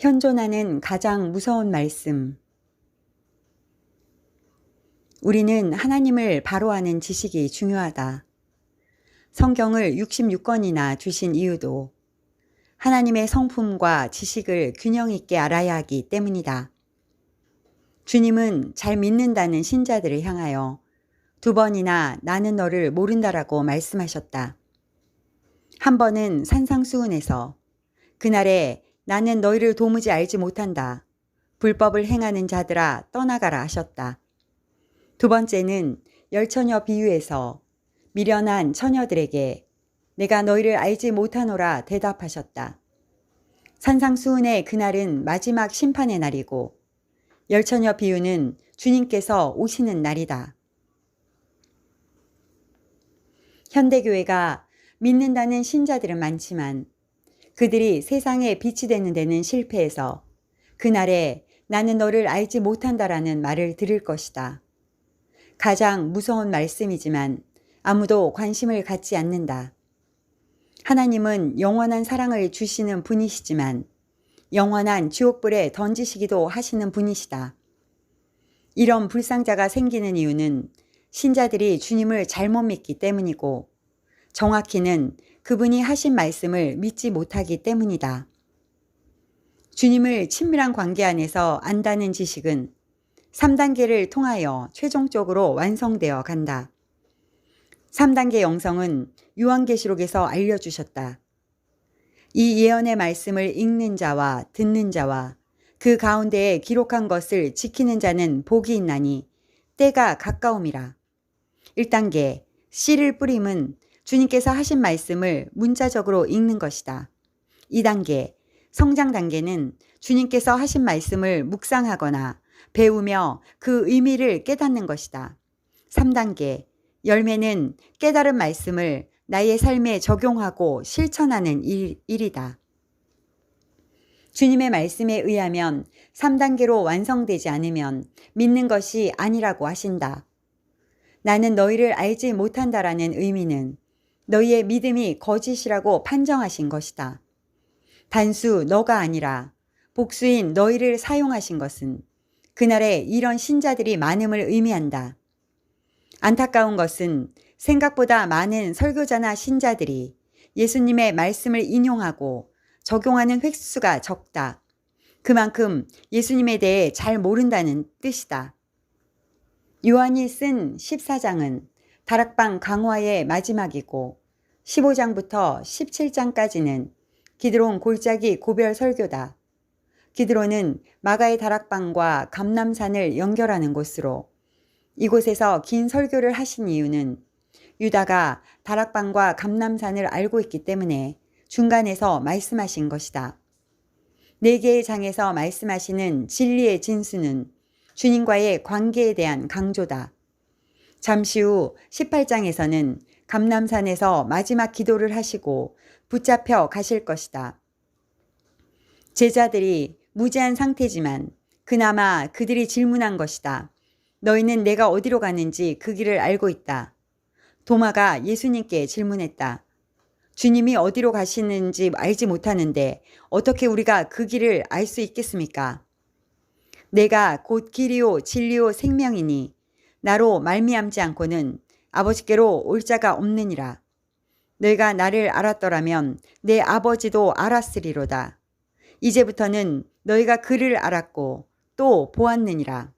현존하는 가장 무서운 말씀. 우리는 하나님을 바로 아는 지식이 중요하다. 성경을 66권이나 주신 이유도 하나님의 성품과 지식을 균형 있게 알아야 하기 때문이다. 주님은 잘 믿는다는 신자들을 향하여 2번이나 나는 너를 모른다라고 말씀하셨다. 한 번은 산상수훈에서 그날에 나는 너희를 도무지 알지 못한다. 불법을 행하는 자들아 떠나가라 하셨다. 2번째는 열처녀 비유에서 미련한 처녀들에게 내가 너희를 알지 못하노라 대답하셨다. 산상수훈의 그날은 마지막 심판의 날이고 열처녀 비유는 주님께서 오시는 날이다. 현대교회가 믿는다는 신자들은 많지만 그들이 세상에 빛이 되는 데는 실패해서 그날에 나는 너를 알지 못한다라는 말을 들을 것이다. 가장 무서운 말씀이지만 아무도 관심을 갖지 않는다. 하나님은 영원한 사랑을 주시는 분이시지만 영원한 지옥불에 던지시기도 하시는 분이시다. 이런 불상자가 생기는 이유는 신자들이 주님을 잘못 믿기 때문이고 정확히는 그분이 하신 말씀을 믿지 못하기 때문이다. 주님을 친밀한 관계 안에서 안다는 지식은 3단계를 통하여 최종적으로 완성되어 간다. 3단계 영성은 요한계시록에서 알려주셨다. 이 예언의 말씀을 읽는 자와 듣는 자와 그 가운데에 기록한 것을 지키는 자는 복이 있나니 때가 가까움이라. 1단계 씨를 뿌림은 주님께서 하신 말씀을 문자적으로 읽는 것이다. 2단계 성장 단계는 주님께서 하신 말씀을 묵상하거나 배우며 그 의미를 깨닫는 것이다. 3단계 열매는 깨달은 말씀을 나의 삶에 적용하고 실천하는 일이다. 주님의 말씀에 의하면 3단계로 완성되지 않으면 믿는 것이 아니라고 하신다. 나는 너희를 알지 못한다라는 의미는 너희의 믿음이 거짓이라고 판정하신 것이다. 단수 너가 아니라 복수인 너희를 사용하신 것은 그날에 이런 신자들이 많음을 의미한다. 안타까운 것은 생각보다 많은 설교자나 신자들이 예수님의 말씀을 인용하고 적용하는 횟수가 적다. 그만큼 예수님에 대해 잘 모른다는 뜻이다. 요한이 쓴 14장은 다락방 강화의 마지막이고 15장부터 17장까지는 기드론 골짜기 고별 설교다. 기드론은 마가의 다락방과 감람산을 연결하는 곳으로 이곳에서 긴 설교를 하신 이유는 유다가 다락방과 감람산을 알고 있기 때문에 중간에서 말씀하신 것이다. 4개의 장에서 말씀하시는 진리의 진수는 주님과의 관계에 대한 강조다. 잠시 후 18장에서는 감람산에서 마지막 기도를 하시고 붙잡혀 가실 것이다. 제자들이 무지한 상태지만 그나마 그들이 질문한 것이다. 너희는 내가 어디로 가는지 그 길을 알고 있다. 도마가 예수님께 질문했다. 주님이 어디로 가시는지 알지 못하는데 어떻게 우리가 그 길을 알 수 있겠습니까? 내가 곧 길이요 진리요 생명이니 나로 말미암지 않고는 아버지께로 올 자가 없느니라. 너희가 나를 알았더라면 내 아버지도 알았으리로다. 이제부터는 너희가 그를 알았고 또 보았느니라.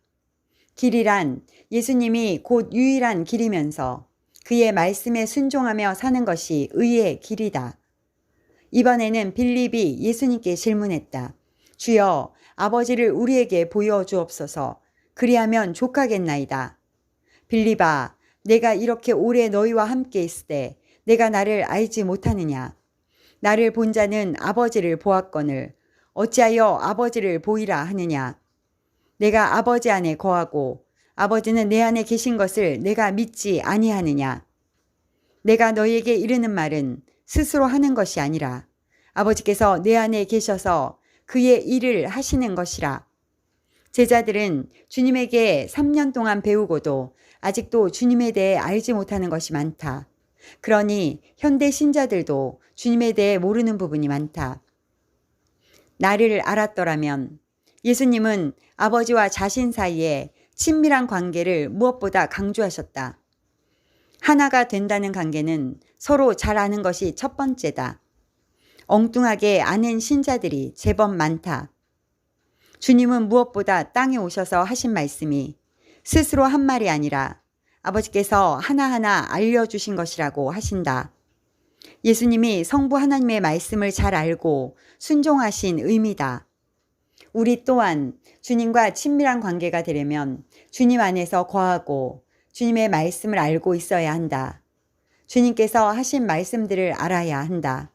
길이란 예수님이 곧 유일한 길이면서 그의 말씀에 순종하며 사는 것이 의의 길이다. 이번에는 빌립이 예수님께 질문했다. 주여, 아버지를 우리에게 보여주옵소서. 그리하면 족하겠나이다. 빌립아, 내가 이렇게 오래 너희와 함께 있을 때 내가 나를 알지 못하느냐? 나를 본 자는 아버지를 보았거늘 어찌하여 아버지를 보이라 하느냐? 내가 아버지 안에 거하고 아버지는 내 안에 계신 것을 내가 믿지 아니하느냐? 내가 너희에게 이르는 말은 스스로 하는 것이 아니라 아버지께서 내 안에 계셔서 그의 일을 하시는 것이라. 제자들은 주님에게 3년 동안 배우고도 아직도 주님에 대해 알지 못하는 것이 많다. 그러니 현대 신자들도 주님에 대해 모르는 부분이 많다. 나를 알았더라면 예수님은 아버지와 자신 사이에 친밀한 관계를 무엇보다 강조하셨다. 하나가 된다는 관계는 서로 잘 아는 것이 첫 번째다. 엉뚱하게 아는 신자들이 제법 많다. 주님은 무엇보다 땅에 오셔서 하신 말씀이 스스로 한 말이 아니라 아버지께서 하나하나 알려주신 것이라고 하신다. 예수님이 성부 하나님의 말씀을 잘 알고 순종하신 의미다. 우리 또한 주님과 친밀한 관계가 되려면 주님 안에서 거하고 주님의 말씀을 알고 있어야 한다. 주님께서 하신 말씀들을 알아야 한다.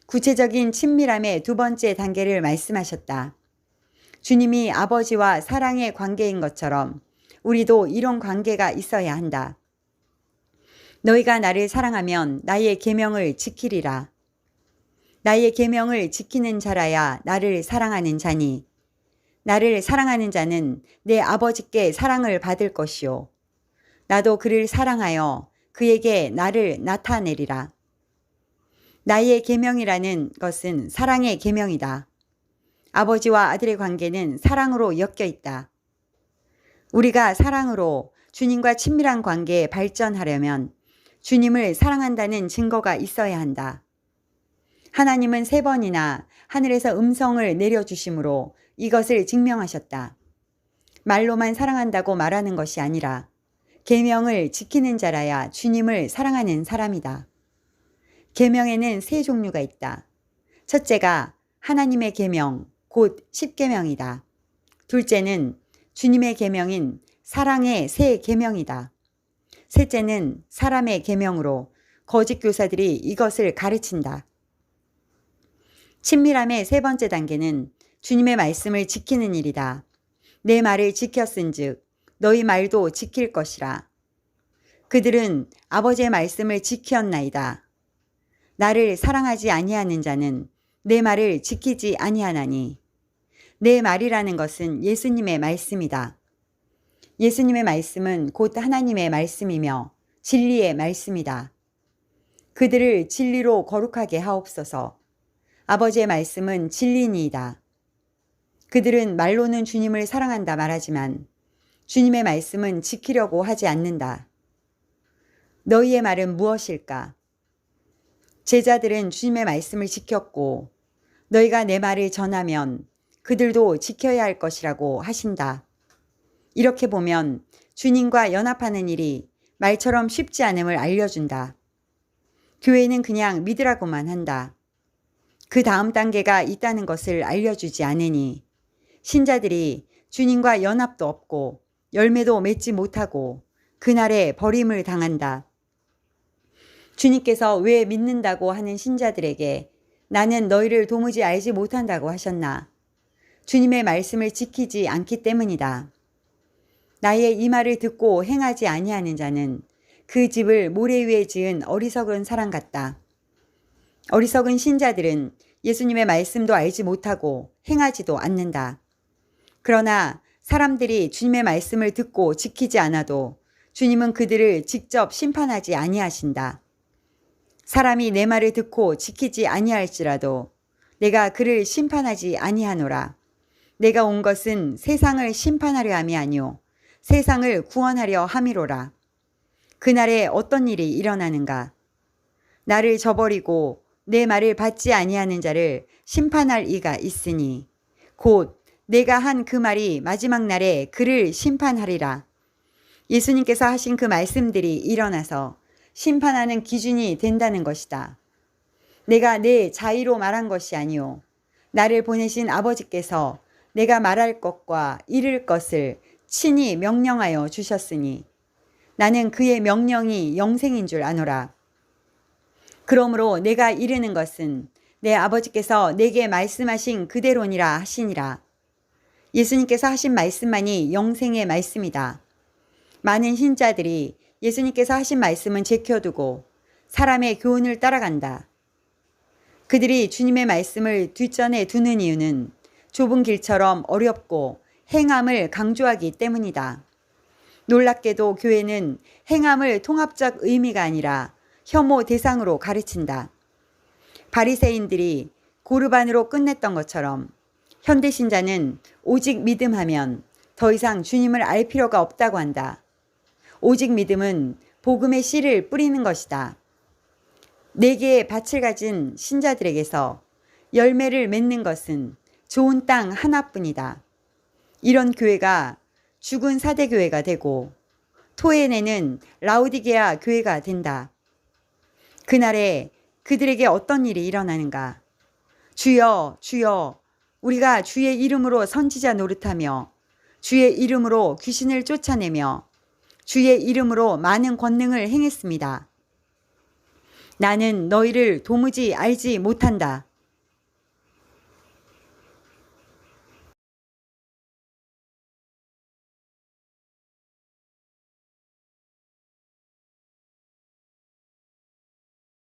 구체적인 친밀함의 두 번째 단계를 말씀하셨다. 주님이 아버지와 사랑의 관계인 것처럼 우리도 이런 관계가 있어야 한다. 너희가 나를 사랑하면 나의 계명을 지키리라. 나의 계명을 지키는 자라야 나를 사랑하는 자니 나를 사랑하는 자는 내 아버지께 사랑을 받을 것이요 나도 그를 사랑하여 그에게 나를 나타내리라. 나의 계명이라는 것은 사랑의 계명이다. 아버지와 아들의 관계는 사랑으로 엮여 있다. 우리가 사랑으로 주님과 친밀한 관계에 발전하려면 주님을 사랑한다는 증거가 있어야 한다. 하나님은 3번이나 하늘에서 음성을 내려주심으로 이것을 증명하셨다. 말로만 사랑한다고 말하는 것이 아니라 계명을 지키는 자라야 주님을 사랑하는 사람이다. 계명에는 3 종류가 있다. 첫째가 하나님의 계명, 곧 10계명이다. 둘째는 주님의 계명인 사랑의 새 계명이다. 셋째는 사람의 계명으로 거짓 교사들이 이것을 가르친다. 친밀함의 3번째 단계는 주님의 말씀을 지키는 일이다. 내 말을 지켰은즉 너희 말도 지킬 것이라. 그들은 아버지의 말씀을 지켰나이다. 나를 사랑하지 아니하는 자는 내 말을 지키지 아니하나니. 내 말이라는 것은 예수님의 말씀이다. 예수님의 말씀은 곧 하나님의 말씀이며 진리의 말씀이다. 그들을 진리로 거룩하게 하옵소서. 아버지의 말씀은 진리니이다. 그들은 말로는 주님을 사랑한다 말하지만 주님의 말씀은 지키려고 하지 않는다. 너희의 말은 무엇일까? 제자들은 주님의 말씀을 지켰고 너희가 내 말을 전하면 그들도 지켜야 할 것이라고 하신다. 이렇게 보면 주님과 연합하는 일이 말처럼 쉽지 않음을 알려준다. 교회는 그냥 믿으라고만 한다. 그 다음 단계가 있다는 것을 알려주지 않으니 신자들이 주님과 연합도 없고 열매도 맺지 못하고 그날에 버림을 당한다. 주님께서 왜 믿는다고 하는 신자들에게 나는 너희를 도무지 알지 못한다고 하셨나? 주님의 말씀을 지키지 않기 때문이다. 나의 이 말을 듣고 행하지 아니하는 자는 그 집을 모래 위에 지은 어리석은 사람 같다. 어리석은 신자들은 예수님의 말씀도 알지 못하고 행하지도 않는다. 그러나 사람들이 주님의 말씀을 듣고 지키지 않아도 주님은 그들을 직접 심판하지 아니하신다. 사람이 내 말을 듣고 지키지 아니할지라도 내가 그를 심판하지 아니하노라. 내가 온 것은 세상을 심판하려 함이 아니오 세상을 구원하려 함이로라. 그날에 어떤 일이 일어나는가? 나를 저버리고 내 말을 받지 아니하는 자를 심판할 이가 있으니 곧 내가 한 그 말이 마지막 날에 그를 심판하리라. 예수님께서 하신 그 말씀들이 일어나서 심판하는 기준이 된다는 것이다. 내가 내 자의로 말한 것이 아니오 나를 보내신 아버지께서 내가 말할 것과 이를 것을 친히 명령하여 주셨으니 나는 그의 명령이 영생인 줄 아노라. 그러므로 내가 이르는 것은 내 아버지께서 내게 말씀하신 그대로니라 하시니라. 예수님께서 하신 말씀만이 영생의 말씀이다. 많은 신자들이 예수님께서 하신 말씀은 제껴두고 사람의 교훈을 따라간다. 그들이 주님의 말씀을 뒷전에 두는 이유는 좁은 길처럼 어렵고 행함을 강조하기 때문이다. 놀랍게도 교회는 행함을 통합적 의미가 아니라 혐오 대상으로 가르친다. 바리새인들이 고르반으로 끝냈던 것처럼 현대신자는 오직 믿음하면 더 이상 주님을 알 필요가 없다고 한다. 오직 믿음은 복음의 씨를 뿌리는 것이다. 4개의 밭을 가진 신자들에게서 열매를 맺는 것은 좋은 땅 하나뿐이다. 이런 교회가 죽은 사대교회가 되고 토해내는 라우디게아 교회가 된다. 그날에 그들에게 어떤 일이 일어나는가? 주여, 주여, 우리가 주의 이름으로 선지자 노릇하며 주의 이름으로 귀신을 쫓아내며 주의 이름으로 많은 권능을 행했습니다. 나는 너희를 도무지 알지 못한다.